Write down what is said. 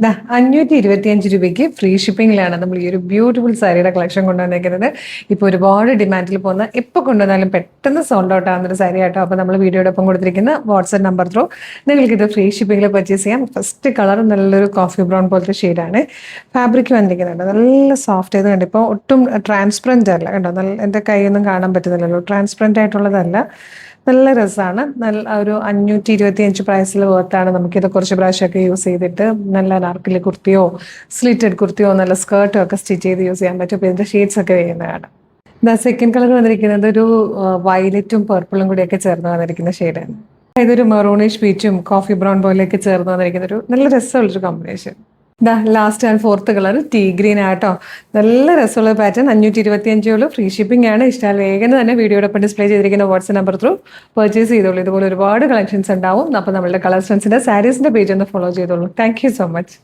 ദാ 525 രൂപയ്ക്ക് ഫ്രീ ഷിപ്പിങ്ങിലാണ് നമ്മൾ ഈ ഒരു ബ്യൂട്ടിഫുൾ സാരിയുടെ കളക്ഷൻ കൊണ്ടുവന്നിരിക്കുന്നത്. ഇപ്പോൾ ഒരുപാട് ഡിമാൻഡിൽ പോകുന്ന എപ്പോൾ കൊണ്ടുവന്നാലും പെട്ടെന്ന് സോൾഡ് ഔട്ട് ആകുന്നൊരു സാരി ആട്ടോ. അപ്പോൾ നമ്മൾ വീഡിയോയുടെ ഒപ്പം കൊടുത്തിരിക്കുന്ന വാട്സ്ആപ്പ് നമ്പർ ത്രൂ നിങ്ങൾക്കിത് ഫ്രീ ഷിപ്പിങ്ങിൽ പർച്ചേസ് ചെയ്യാം. ഫസ്റ്റ് കളർ നല്ലൊരു കോഫി ബ്രൗൺ പോലത്തെ ഷെയ്ഡാണ്. ഫാബ്രിക് വന്നിരിക്കുന്നുണ്ട് നല്ല സോഫ്റ്റ് ചെയ്ത് കണ്ട് ഇപ്പോൾ ഒട്ടും ട്രാൻസ്പെറൻറ്റ് അല്ല കണ്ടോ. നല്ല എൻ്റെ കൈയൊന്നും കാണാൻ പറ്റുന്നില്ലല്ലോ, ട്രാൻസ്പെറൻറ്റ് ആയിട്ടുള്ളതല്ല. നല്ല രസമാണ്. നല്ല ഒരു 525 പ്രൈസിൽ വർത്താണ്. നമുക്കിത് കുറച്ച് പ്രാവശ്യമൊക്കെ യൂസ് ചെയ്തിട്ട് നല്ല അനാർക്കലി കുർത്തിയോ സ്ലിറ്റഡ് കുർത്തിയോ നല്ല സ്കേർട്ടോ ഒക്കെ സ്റ്റിച്ച് ചെയ്ത് യൂസ് ചെയ്യാൻ പറ്റും. അപ്പോൾ ഇതിൻ്റെ ഷെയ്ഡ്സ് ഒക്കെ വരുന്നതാണ്. ഇതാ സെക്കൻഡ് കളർ വന്നിരിക്കുന്നത് ഒരു വയലറ്റും പർപ്പിളും കൂടിയൊക്കെ ചേർന്ന് വന്നിരിക്കുന്ന ഷെയ്ഡാണ്. ഇതൊരു മെറൂണിഷ് പീച്ചും കോഫി ബ്രൗൺ പോലെയൊക്കെ ചേർന്ന് വന്നിരിക്കുന്ന ഒരു നല്ല രസമുള്ളൊരു കോമ്പിനേഷൻ. ദാ last and fourth colour tea green ആട്ടോ. നല്ല രസമുള്ള പാറ്റേൺ. 525 ഫ്രീ ഷിപ്പിംഗ് ആണ്. ഇഷ്ടം വേഗം തന്നെ വീഡിയോടൊപ്പം ഡിസ്പ്ലേ ചെയ്തിരിക്കുന്ന വാട്സ്ആപ്പ് നമ്പർ ത്രൂ പർച്ചേസ് ചെയ്തോളൂ. ഇതുപോലെ ഒരുപാട് കളക്ഷൻസ് ഉണ്ടാവും. അപ്പോൾ നമ്മളുടെ കളർ ഫ്രണ്ട്സിന്റെ സാരീസിന്റെ പേജ് ഒന്ന് ഫോളോ ചെയ്തോളൂ. Thank you so much.